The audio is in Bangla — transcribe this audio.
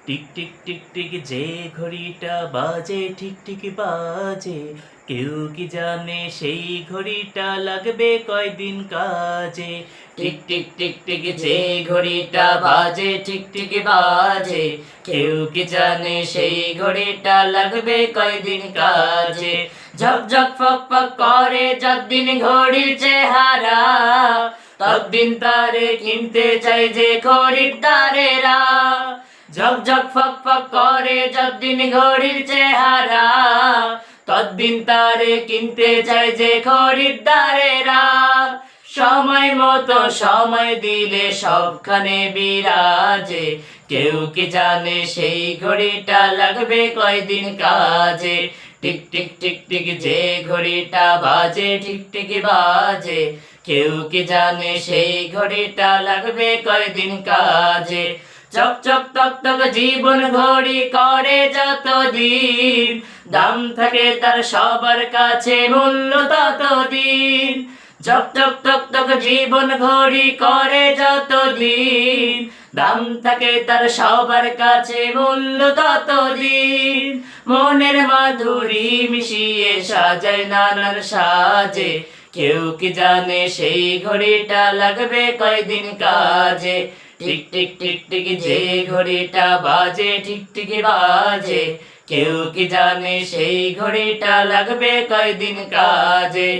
টিক টিক টিক টিক যে ঘড়িটা বাজে ঠিক ঠিক বাজে, কেউ কি জানে সেই ঘড়িটা লাগবে কয়দিন কাজে। টিক টিক টিক টিক যে ঘড়িটা বাজে ঠিক ঠিক বাজে, কেউ কি জানে সেই ঘড়িটা লাগবে কয়দিন কাজে। ঝক ঝক ফক ফক করে যতদিন ঘড়ির চেহারা, ততদিন তারে কিনতে চাই যে খরিদ্দারেরা। ঝক ঝক ফক ফক করে যতদিন ঘড়ির চেহারা, ততদিন তারে কিনতে চাই যে খরিদ্দারেরা। সময় মতো সময় দিলে সবখানে বিরাজে, কেউ কি জানে সেই ঘড়িটা লাগবে কয়দিন কাজে। টিক টিক টিক টিক যে ঘড়িটা বাজে ঠিক ঠিক বাজে, কেউ কি জানে সেই ঘড়িটা লাগবে কয়দিন কাজে। চক চক টক টক জীবন ঘড়ি করে যতদিন, দাম থাকে তার সবার কাছে মূল্য ততদিন। চক চক টক টক জীবন ঘড়ি করে যতদিন, দাম থাকে তার সবার কাছে মূল্য ততদিন। মনের মাধুরী মিশিয়ে সাজায় নানার সাজে, কেউ কি জানে সেই ঘড়িটা লাগবে কয়দিন কাজে। টিক টিক টিক টিক যে ঘড়িটা বাজে ঠিক ঠিক বাজে, কেউ কি জানে সেই ঘড়িটা লাগবে কয়দিন কাজে।